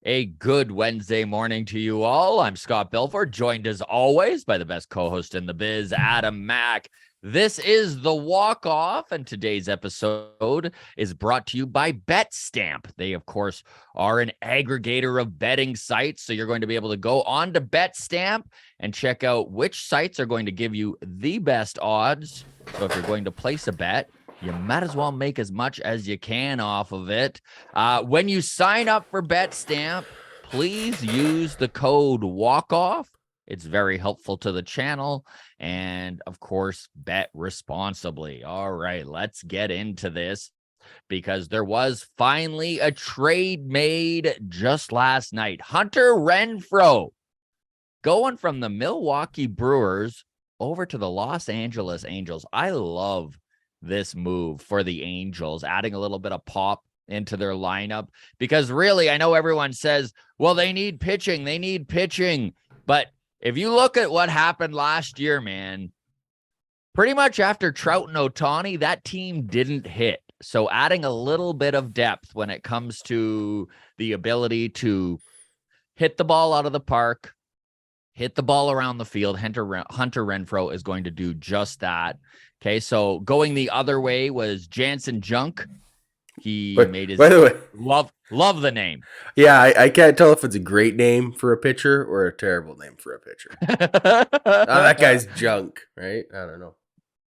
A good Wednesday morning to you all. I'm Scott Belford, joined as always by the best co-host in the biz, Adam Mack. This is The Walk-Off, and today's episode is brought to you by BetStamp. They, of course, are an aggregator of betting sites, so you're going to be able to go on to BetStamp and check out which sites are going to give you the best odds. So if you're going to place a bet, you might as well make as much as you can off of it. When you sign up for BetStamp, please use the code WALKOFF. It's very helpful to the channel. And, of course, bet responsibly. All right, let's get into this because there was finally a trade made just last night. Hunter Renfroe going from the Milwaukee Brewers over to the Los Angeles Angels. I love this move for the Angels, adding a little bit of pop into their lineup, because really, I know everyone says, well, they need pitching. But if you look at what happened last year, man, pretty much after Trout and Ohtani, that team didn't hit. So adding a little bit of depth when it comes to the ability to hit the ball out of the park, hit the ball around the field, Hunter Renfroe is going to do just that. Okay, so going the other way was Jansen Junk. He made his... By the way, love the name. Yeah, I can't tell if it's a great name for a pitcher or a terrible name for a pitcher. That guy's junk, right? I don't know.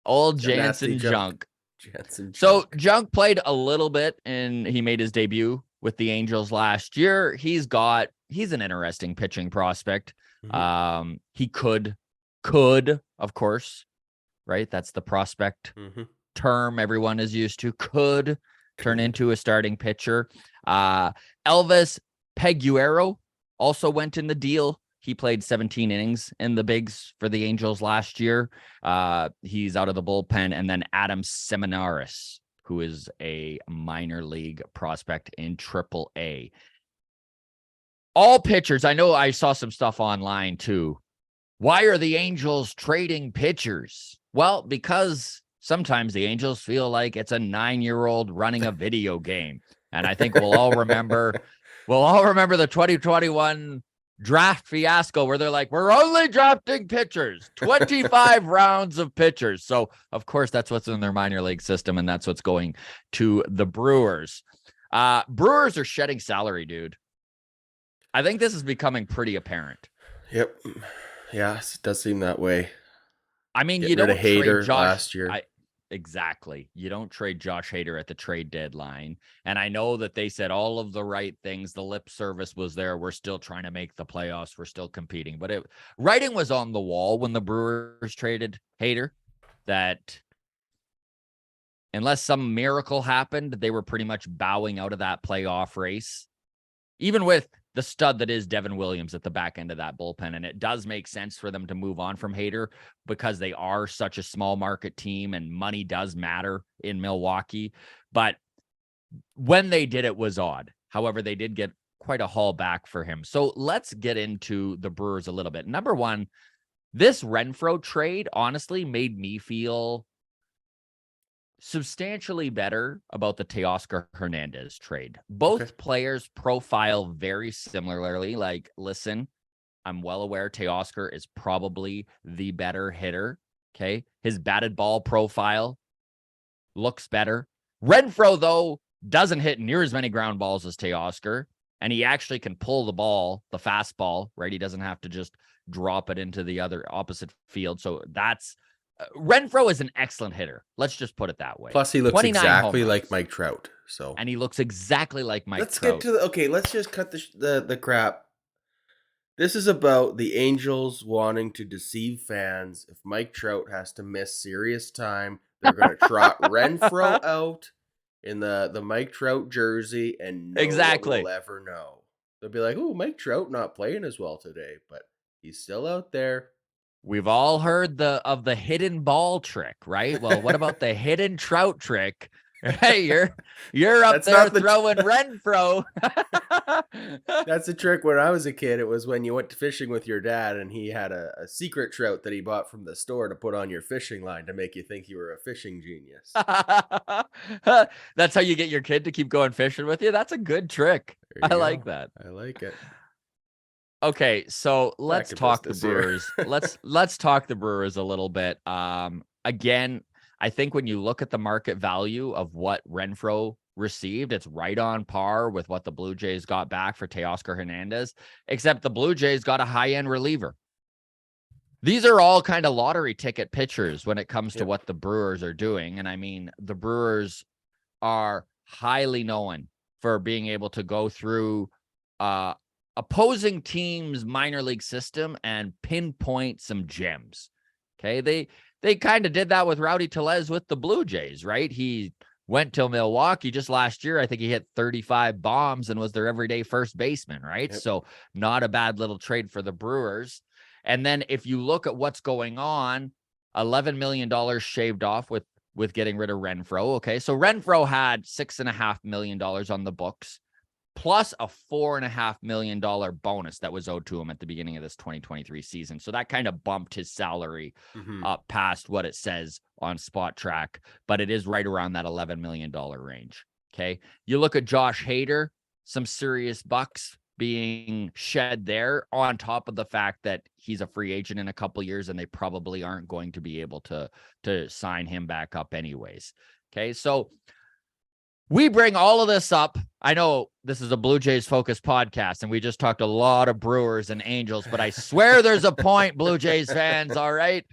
Old Jansen Junk. Jansen Junk. So Junk played a little bit, and he made his debut with the Angels last year. He's an interesting pitching prospect. Mm-hmm. He could, of course, right? That's the prospect term everyone is used to. Could turn into a starting pitcher. Elvis Peguero also went in the deal. He played 17 innings in the bigs for the Angels last year. He's out of the bullpen. And then Adam Seminaris, who is a minor league prospect in AAA. All pitchers. I know I saw some stuff online too. Why are the Angels trading pitchers? Well, because sometimes the Angels feel like it's a 9-year-old running a video game. And I think we'll all remember the 2021 draft fiasco where they're like, we're only drafting pitchers, 25 rounds of pitchers. So, of course, that's what's in their minor league system, and that's what's going to the Brewers. Brewers are shedding salary, dude. I think this is becoming pretty apparent. Yep. Yeah, it does seem that way. I mean, you don't trade Josh last year. Exactly. You don't trade Josh Hader at the trade deadline. And I know that they said all of the right things. The lip service was there. We're still trying to make the playoffs. We're still competing. But writing was on the wall when the Brewers traded Hader that unless some miracle happened, they were pretty much bowing out of that playoff race, even with the stud that is Devin Williams at the back end of that bullpen. And it does make sense for them to move on from Hader because they are such a small market team and money does matter in Milwaukee. But when they did, it was odd. However, they did get quite a haul back for him. So let's get into the Brewers a little bit. Number one, this Renfroe trade honestly made me feel substantially better about the Teoscar Hernandez trade. Both players profile very similarly. Like, listen, I'm well aware Teoscar is probably the better hitter. Okay. His batted ball profile looks better. Renfroe, though, doesn't hit near as many ground balls as Teoscar, and he actually can pull the ball, the fastball, right? He doesn't have to just drop it into the other opposite field. So that's Renfroe is an excellent hitter. Let's just put it that way. Plus, he looks exactly like Mike Trout. And he looks exactly like Mike Trout. Let's just cut the crap. This is about the Angels wanting to deceive fans. If Mike Trout has to miss serious time, they're going to trot Renfroe out in the Mike Trout jersey, and no one will ever know. They'll be like, "Oh, Mike Trout not playing as well today, but he's still out there." We've all heard of the hidden ball trick, right? Well, what about the hidden Trout trick? Hey, you're up there throwing Renfroe. That's a trick. When I was a kid, it was when you went fishing with your dad and he had a secret trout that he bought from the store to put on your fishing line to make you think you were a fishing genius. That's how you get your kid to keep going fishing with you. That's a good trick. There I you like go. that. I like it. Okay, so Back let's to talk the business here. Brewers. Let's talk the Brewers a little bit. Again, I think when you look at the market value of what Renfroe received, it's right on par with what the Blue Jays got back for Teoscar Hernandez, except the Blue Jays got a high-end reliever. These are all kind of lottery ticket pitchers when it comes to what the Brewers are doing. And I mean, the Brewers are highly known for being able to go through opposing teams' minor league system and pinpoint some gems. Okay, they kind of did that with Rowdy Tellez with the Blue Jays, right? He went to Milwaukee just last year. I think he hit 35 bombs and was their everyday first baseman, right? Yep. So not a bad little trade for the Brewers. And then if you look at what's going on, $11 million shaved off with getting rid of Renfroe. Okay, so Renfroe had $6.5 million on the books, plus a $4.5 million bonus that was owed to him at the beginning of this 2023 season. So that kind of bumped his salary up past what it says on Spot Track, but it is right around that $11 million range. Okay, you look at Josh Hader, some serious bucks being shed there, on top of the fact that he's a free agent in a couple years and they probably aren't going to be able to sign him back up anyways. Okay, so we bring all of this up. I know this is a Blue Jays focused podcast and we just talked a lot of Brewers and Angels, but I swear there's a point, Blue Jays fans, all right?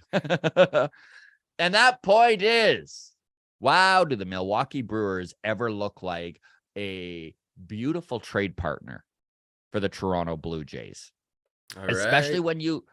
And that point is, wow, do the Milwaukee Brewers ever look like a beautiful trade partner for the Toronto Blue Jays? Especially when you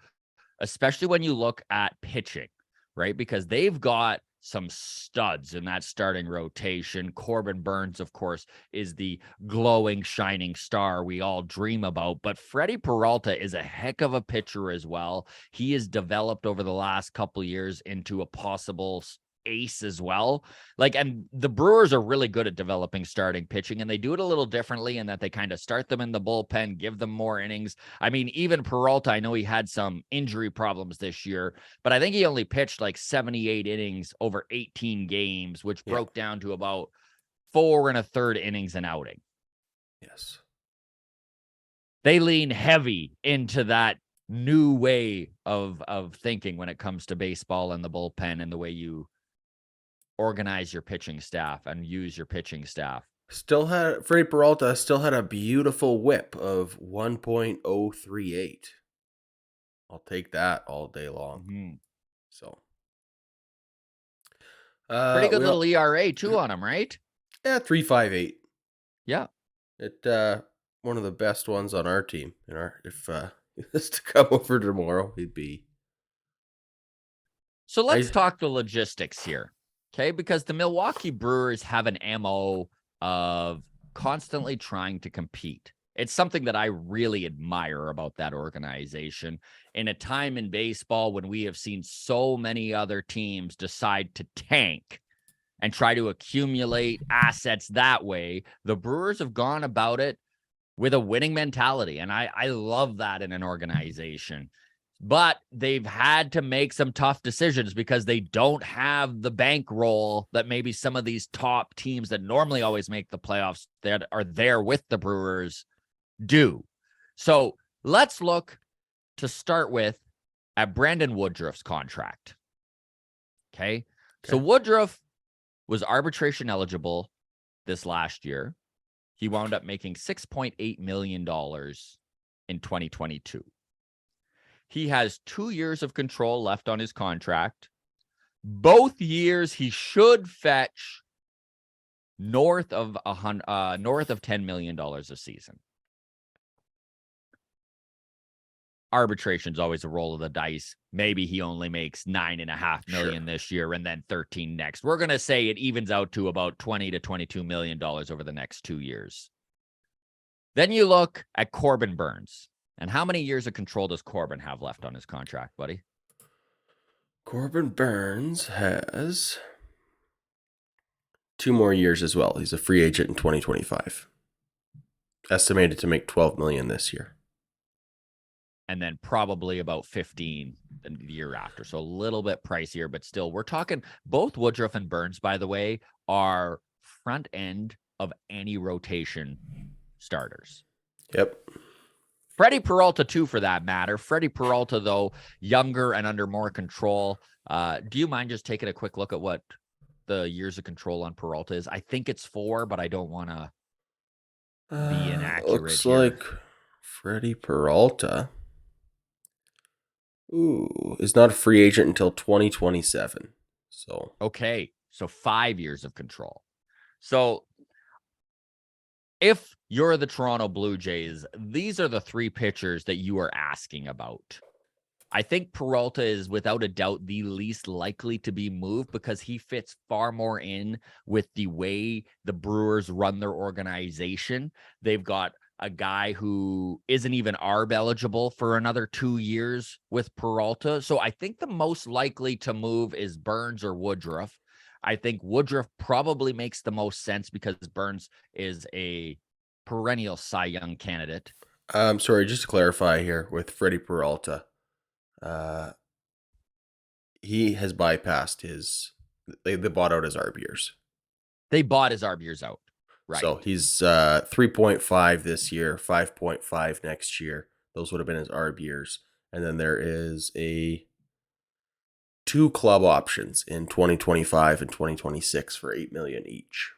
look at pitching, right? Because they've got some studs in that starting rotation. Corbin Burns, of course, is the glowing, shining star we all dream about. But Freddie Peralta is a heck of a pitcher as well. He has developed over the last couple of years into a possible ace as well. And the Brewers are really good at developing starting pitching, and they do it a little differently in that they kind of start them in the bullpen, give them more innings. I mean, even Peralta, I know he had some injury problems this year, but I think he only pitched like 78 innings over 18 games, which broke down to about 4 1/3 innings an outing. Yes. They lean heavy into that new way of thinking when it comes to baseball and the bullpen and the way you organize your pitching staff and use your pitching staff. Freddie Peralta still had a beautiful whip of 1.038. I'll take that all day long. Mm-hmm. So, Pretty good little ERA too on him, right? Yeah, 3.58. Yeah. It one of the best ones on our team. If he was to come over tomorrow, he'd be. So let's talk the logistics here. Okay, because the Milwaukee Brewers have an MO of constantly trying to compete. It's something that I really admire about that organization. In a time in baseball when we have seen so many other teams decide to tank and try to accumulate assets that way, the Brewers have gone about it with a winning mentality. And I love that in an organization. But they've had to make some tough decisions because they don't have the bankroll that maybe some of these top teams that normally always make the playoffs that are there with the Brewers do. So let's look to start with at Brandon Woodruff's contract. Okay. So Woodruff was arbitration eligible this last year. He wound up making $6.8 million in 2022. He has 2 years of control left on his contract. Both years he should fetch north of $10 million a season. Arbitration's always a roll of the dice. Maybe he only makes $9.5 million this year and then 13 next. We're going to say it evens out to about $20 to $22 million over the next 2 years. Then you look at Corbin Burns. And how many years of control does Corbin have left on his contract, buddy? Corbin Burns has 2 more years as well. He's a free agent in 2025. Estimated to make $12 million this year. And then probably about 15 the year after. So a little bit pricier, but still, we're talking both Woodruff and Burns, by the way, are front end of any rotation starters. Yep. Freddie Peralta, too, for that matter. Freddie Peralta, though, younger and under more control. Do you mind just taking a quick look at what the years of control on Peralta is? I think it's 4, but I don't want to be inaccurate Looks here. like Freddie Peralta is not a free agent until 2027. So Okay, so 5 years of control. So if you're the Toronto Blue Jays, these are the 3 pitchers that you are asking about. I think Peralta is without a doubt the least likely to be moved because he fits far more in with the way the Brewers run their organization. They've got a guy who isn't even ARB eligible for another 2 years with Peralta. So I think the most likely to move is Burns or Woodruff. I think Woodruff probably makes the most sense because Burns is a perennial Cy Young candidate. sorry, just to clarify here with Freddie Peralta, he has bypassed his. They bought out his ARB years. They bought his ARB years out. Right. So he's 3.5 this year, 5.5 next year. Those would have been his ARB years. And then there is 2 club options in 2025 and 2026 for $8 million each.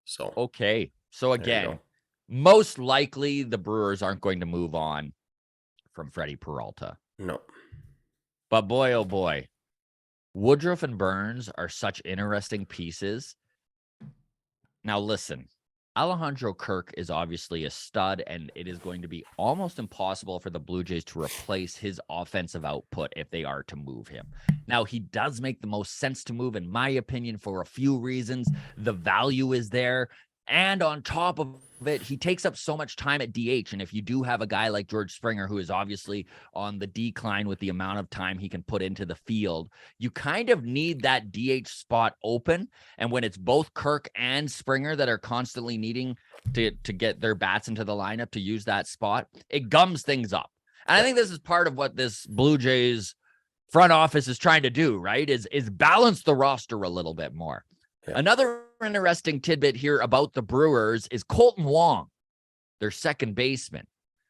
So okay. So again, most likely the Brewers aren't going to move on from Freddie Peralta. No. But boy, oh boy, Woodruff and Burns are such interesting pieces. Now listen, Alejandro Kirk is obviously a stud, and it is going to be almost impossible for the Blue Jays to replace his offensive output if they are to move him. Now, he does make the most sense to move, in my opinion, for a few reasons. The value is there. And on top of it, he takes up so much time at DH. And if you do have a guy like George Springer, who is obviously on the decline with the amount of time he can put into the field, you kind of need that DH spot open. And when it's both Kirk and Springer that are constantly needing to get their bats into the lineup to use that spot, it gums things up. And I think this is part of what this Blue Jays front office is trying to do, right? Is balance the roster a little bit more. Yeah. Another interesting tidbit here about the Brewers is Colton Wong, their second baseman,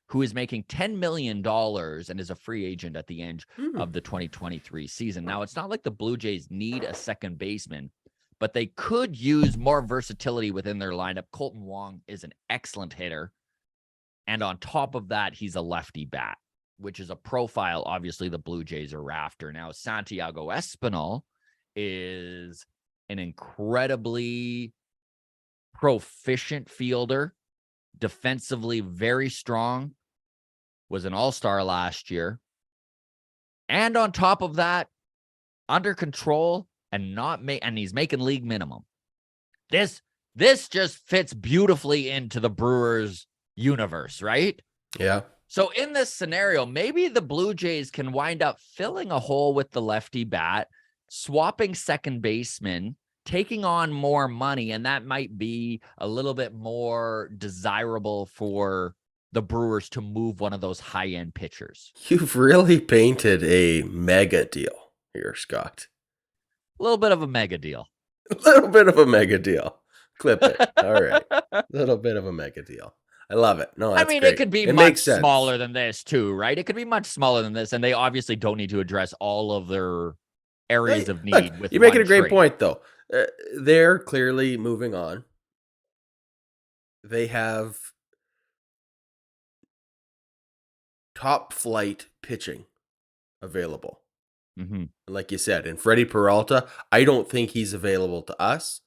who is making $10 million and is a free agent at the end of the 2023 season. Now, it's not like the Blue Jays need a second baseman, but they could use more versatility within their lineup. Colton Wong is an excellent hitter. And on top of that, he's a lefty bat, which is a profile, obviously, the Blue Jays are after. Now, Santiago Espinal is an incredibly proficient fielder, defensively very strong, was an all-star last year. And on top of that, under control and and he's making league minimum. This just fits beautifully into the Brewers universe, right? Yeah. So in this scenario, maybe the Blue Jays can wind up filling a hole with the lefty bat, swapping second baseman, taking on more money, and that might be a little bit more desirable for the Brewers to move one of those high-end pitchers. You've really painted a mega deal here, Scott. A little bit of a mega deal. A little bit of a mega deal. Clip it. All right. A little bit of a mega deal. I love it. No, that's great. It could be much smaller than this too, right? It could be much smaller than this, and they obviously don't need to address all of their areas of need. Look, you're making a great point, though. They're clearly moving on. They have top flight pitching available. Mm-hmm. Like you said, and Freddie Peralta, I don't think he's available to us,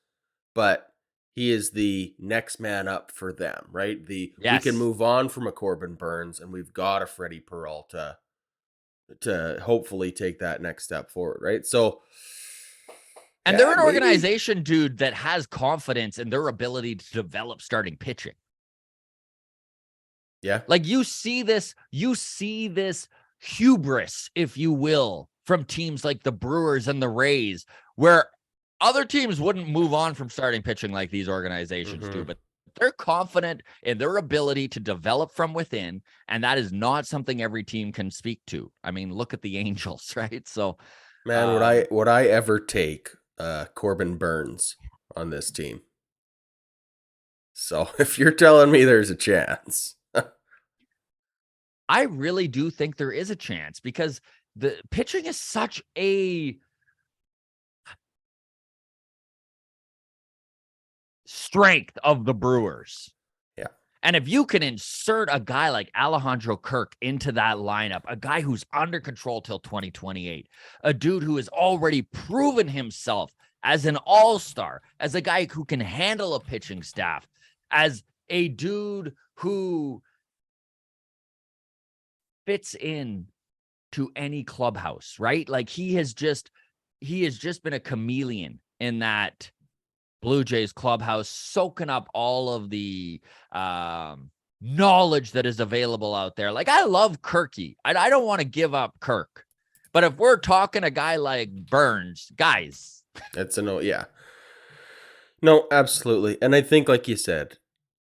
but he is the next man up for them, right? We can move on from a Corbin Burns, and we've got a Freddie Peralta to hopefully take that next step forward, right? So, and they're an organization, dude, that has confidence in their ability to develop starting pitching. Yeah. Like you see this hubris, if you will, from teams like the Brewers and the Rays, where other teams wouldn't move on from starting pitching like these organizations do, but they're confident in their ability to develop from within, and that is not something every team can speak to. I mean, look at the Angels, right? So, man, would I ever take Corbin Burns on this team? So if you're telling me there's a chance, I really do think there is a chance because the pitching is such a strength of the Brewers. yeah, And if you can insert a guy like Alejandro Kirk into that lineup, a guy who's under control till 2028, a dude who has already proven himself as an all-star, as a guy who can handle a pitching staff, as a dude who fits in to any clubhouse, right? Like he has just been a chameleon in that Blue Jays clubhouse, soaking up all of the knowledge that is available out there. Like, I love Kirky. I don't want to give up Kirk. But if we're talking a guy like Burns, guys. it's a no. Yeah. No, absolutely. And I think, like you said,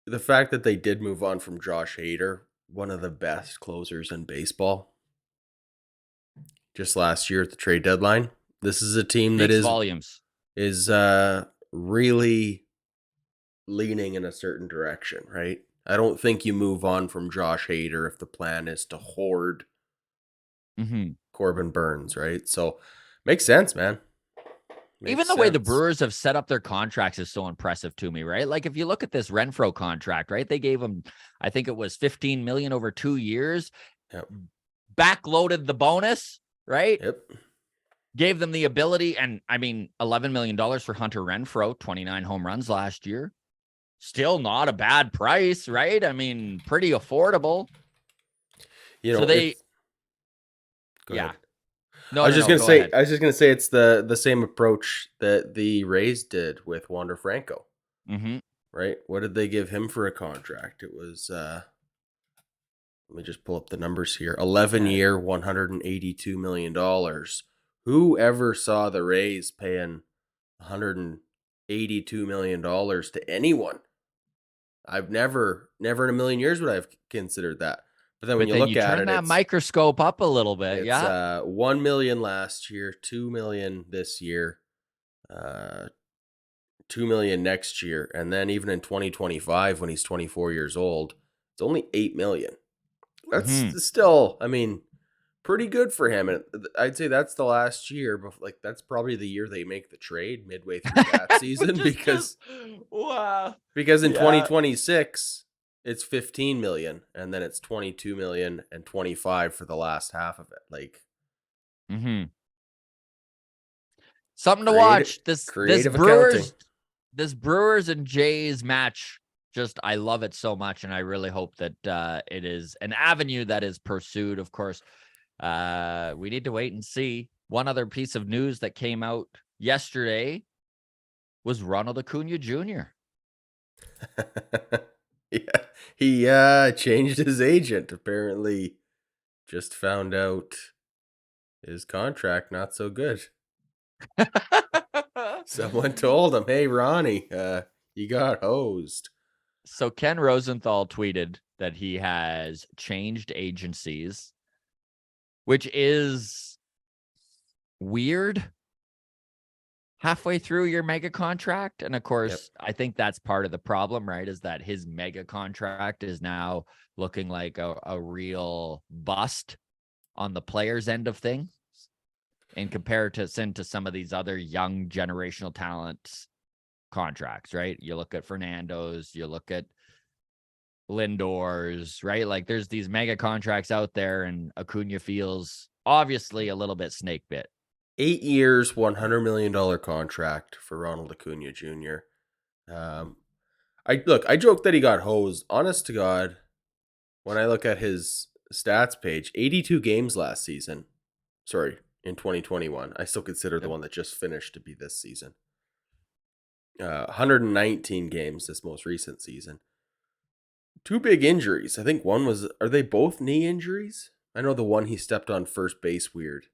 the fact that they did move on from Josh Hader, one of the best closers in baseball, just last year at the trade deadline. This is a team that Speaks volumes. is really leaning in a certain direction, right? I don't think you move on from Josh Hader if the plan is to hoard Corbin Burns, right? So makes sense, man. Even the way the Brewers have set up their contracts is so impressive to me, right? Like if you look at this Renfroe contract, right? They gave him, I think it was $15 million over 2 years. Yep. Backloaded the bonus, right? Yep. Gave them the ability, and I mean, $11 million for Hunter Renfroe, 29 home runs last year. Still not a bad price, right? I mean, pretty affordable. You know, so they, yeah. No, I was just gonna say it's the same approach that the Rays did with Wander Franco. Mm-hmm. Right? What did they give him for a contract? It was let me just pull up the numbers here. 11-year, $182 million. Who ever saw the Rays paying $182 million to anyone? I've never in a million years would I have considered that. But then when you look at it, that microscope up a little bit. It's yeah. $1 million last year, $2 million this year, $2 million next year, and then even in 2025 when he's 24 years old, it's only $8 million. That's still, I mean, pretty good for him. And I'd say that's the last year, but like that's probably the year they make the trade midway through that season because in 2026 it's 15 million and then it's 22 million and 25 for the last half of it. Like something to watch. This Brewers and Jays match. Just, I love it so much, and I really hope that it is an avenue that is pursued. Of course, we need to wait and see. One other piece of news that came out yesterday was Ronald Acuna Jr. He changed his agent. Apparently, just found out his contract not so good. Someone told him, "Hey, Ronnie, you got hosed." So Ken Rosenthal tweeted that he has changed agencies, which is weird halfway through your mega contract. And of course, I think that's part of the problem, right? Is that his mega contract is now looking like a real bust on the player's end of things in comparison to some of these other young generational talents contracts, right? You look at Fernando's, you look at Lindor's, right? Like there's these mega contracts out there, and Acuna feels obviously a little bit snake bit. 8 years, $100 million contract for Ronald Acuna Jr. I joke that he got hosed. Honest to God, when I look at his stats page, 82 games last season. Sorry, in 2021. I still consider the one that just finished to be this season. 119 games this most recent season. 2 big injuries. I think one was, are they both knee injuries? I know the one he stepped on first base weird.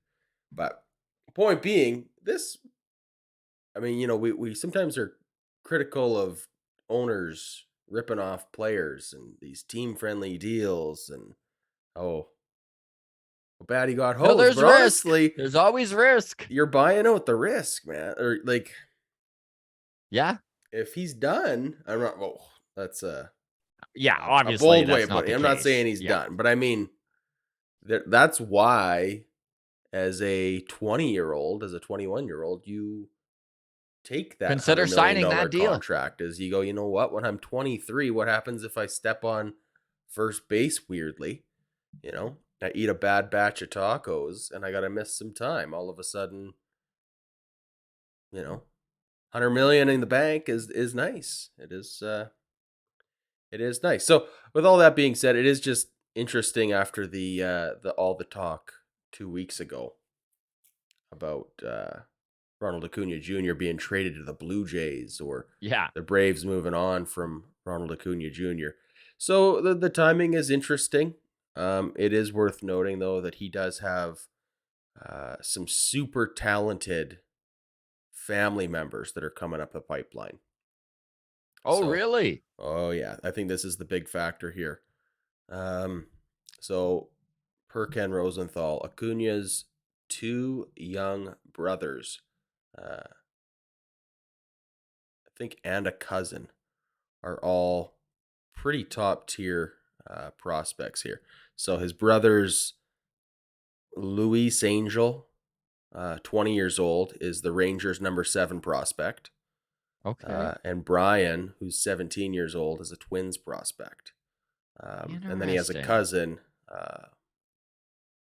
But point being, this, I mean, you know, we sometimes are critical of owners ripping off players and these team-friendly deals and, how bad he got hosed. No, there's but risk. Honestly, there's always risk. You're buying out the risk, man. Or like, yeah, if he's done, I'm not. That's Yeah, a obviously bold way that's of not putting the it. I'm not case. saying he's Yeah. done, but I mean, that's why, as a 20-year-old, as a 21-year-old, you take that Consider signing $100 million that deal. contract. As you go, you know what? When I'm 23, what happens if I step on first base weirdly? You know, I eat a bad batch of tacos and I got to miss some time. All of a sudden, you know, 100 million in the bank is nice. It is nice. So, with all that being said, it is just interesting after the all the talk 2 weeks ago about Ronald Acuna Jr. being traded to the Blue Jays, or Yeah. the Braves moving on from Ronald Acuna Jr. So the timing is interesting. It is worth noting though that he does have some super talented family members that are coming up the pipeline. Oh, So, really? oh yeah, I think this is the big factor here. Um, so per Ken Rosenthal, Acuna's two young brothers, I think, and a cousin, are all pretty top tier prospects here. So his brothers, Luis Angel, 20 years old, is the Rangers' number 7 prospect. Okay. And Brian, who's 17 years old, is a Twins prospect. And then he has a Interesting. cousin,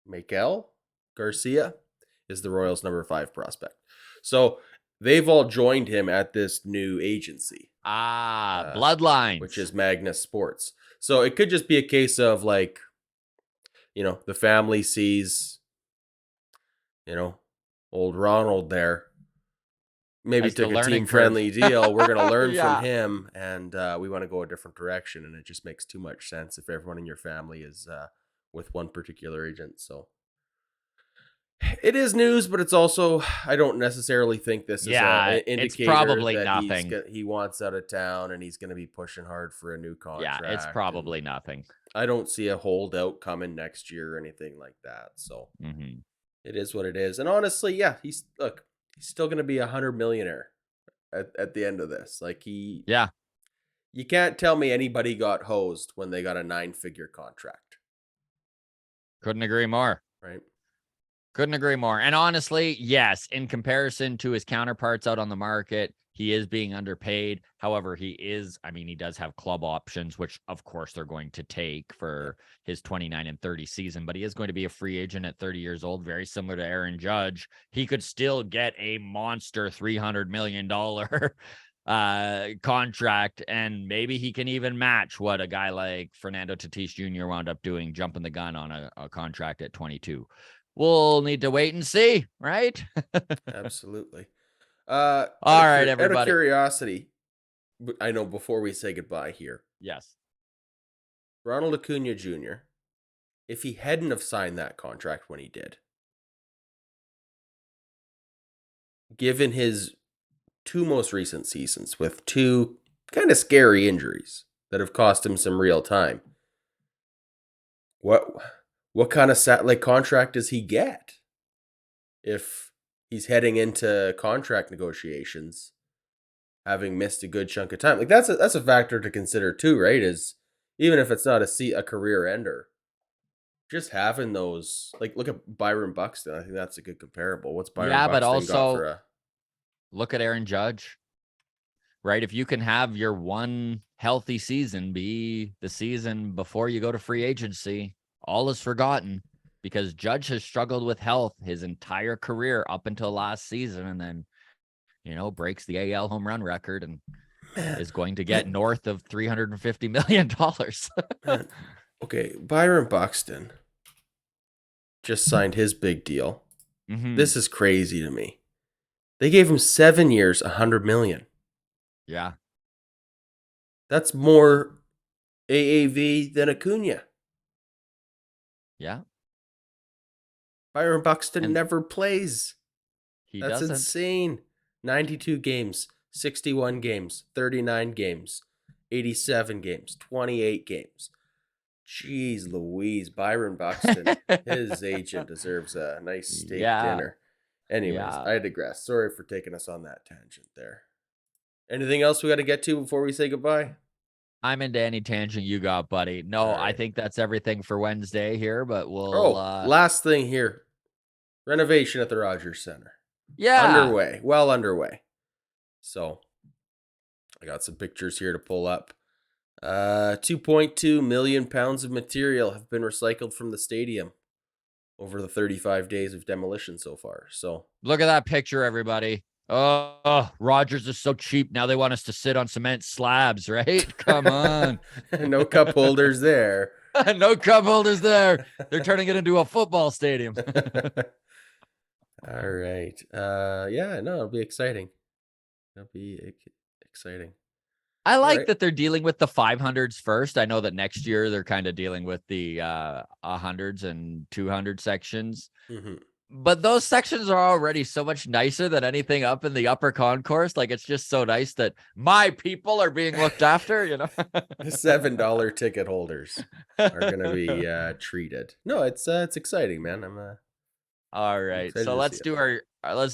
Miguel Garcia, is the Royals' number 5 prospect. So they've all joined him at this new agency, Ah, uh, which bloodlines. is Magnus Sports. So it could just be a case of, like, the family sees, you know, old Ronald there. Maybe As the took a learning team curve. friendly deal. We're going to learn from Yeah. him, and we want to go a different direction. And it just makes too much sense if everyone in your family is with one particular agent. So it is news, but it's also, I don't necessarily think this is Yeah, an it's indicator probably that nothing. he wants out of town and he's going to be pushing hard for a new Yeah, it's contract. And probably nothing. I don't see a holdout coming next year or anything like that. So Mhm. it is what it is. And honestly, yeah, he's still going to be 100 millionaire at the end of this. Like, Yeah, you can't tell me anybody got hosed when they got a 9-figure contract, couldn't agree more. right? Couldn't agree more. And honestly, yes, in comparison to his counterparts out on the market, he is being underpaid. However, he does have club options, which of course they're going to take Yeah. for his 29 and 30 season, but he is going to be a free agent at 30 years old, very similar to Aaron Judge. He could still get a monster $300 million contract, and maybe he can even match what a guy like Fernando Tatis Jr. wound up doing, jumping the gun on a contract at 22. We'll need to wait and see, right? Absolutely. All right, Out of everybody. curiosity, I know before we say goodbye here, Yes. Ronald Acuna Jr., if he hadn't have signed that contract when he did, given his two most recent seasons with two kind of scary injuries that have cost him some real time, what what kind of contract does he get if he's heading into contract negotiations having missed a good chunk of time? Like, that's a factor to consider too, right? Is, even if it's not a career ender, just having those, like, look at Byron Buxton. I think that's a good comparable. What's Byron Yeah, but Buxton got for also a look at Aaron Judge, right? If you can have your one healthy season be the season before you go to free agency, all is forgotten, because Judge has struggled with health his entire career up until last season, and then, breaks the AL home run record and man, is going to get man, north of $350 million. man. Okay, Byron Buxton just signed his big deal. Hmm. This is crazy to me. They gave him 7 years, 100 million. Yeah. That's more AAV than Acuna. Yeah. Byron Buxton And never plays. he That's doesn't. insane. 92 games, 61 games, 39 games, 87 games, 28 games. Jeez Louise, Byron Buxton, his agent deserves a nice steak Yeah. dinner. Anyways, Yeah. I digress. Sorry for taking us on that tangent there. Anything else we got to get to before we say goodbye? I'm into any tangent you got, buddy. No, All I right. think that's everything for Wednesday here, but we'll Oh, last thing here. Renovation at the Rogers Center. yeah. Underway. Well underway. So I got some pictures here to pull up. 2.2 million pounds of material have been recycled from the stadium over the 35 days of demolition so far. So Look at that picture, everybody. Oh, Rogers is so cheap. Now they want us to sit on cement slabs, right? Come on. no cup holders there. No cup holders there. They're turning it into a football stadium. All right. Yeah, no, it'll be exciting. It'll be exciting. I All like right. that they're dealing with the 500s first. I know that next year they're kind of dealing with the 100s and 200 sections. Mm-hmm. But those sections are already so much nicer than anything up in the upper concourse. Like, it's just so nice that my people are being looked after, you know? $7 ticket holders are gonna be treated. No, it's exciting, man. All I'm right. excited So to see let's it.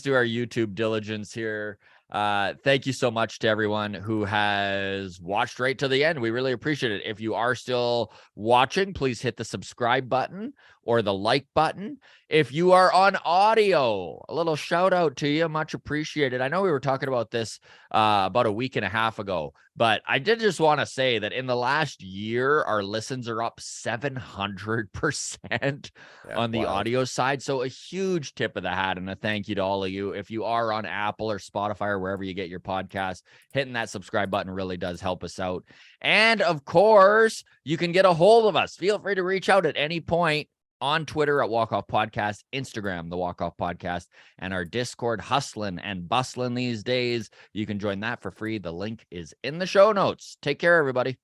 do our YouTube diligence here. Thank you so much to everyone who has watched right to the end. We really appreciate it. If you are still watching, please hit the subscribe button or the like button. If you are on audio, a little shout out to you. Much appreciated. I know we were talking about this about a week and a half ago, but I did just want to say that in the last year, our listens are up 700% Yeah, on the wild. audio side. So a huge tip of the hat and a thank you to all of you. If you are on Apple or Spotify or wherever you get your podcast, hitting that subscribe button really does help us out. And of course, you can get a hold of us. Feel free to reach out at any point on Twitter at Walk Off Podcast, Instagram, the Walk Off Podcast, and our Discord, hustling and bustling these days. You can join that for free. The link is in the show notes. Take care, everybody.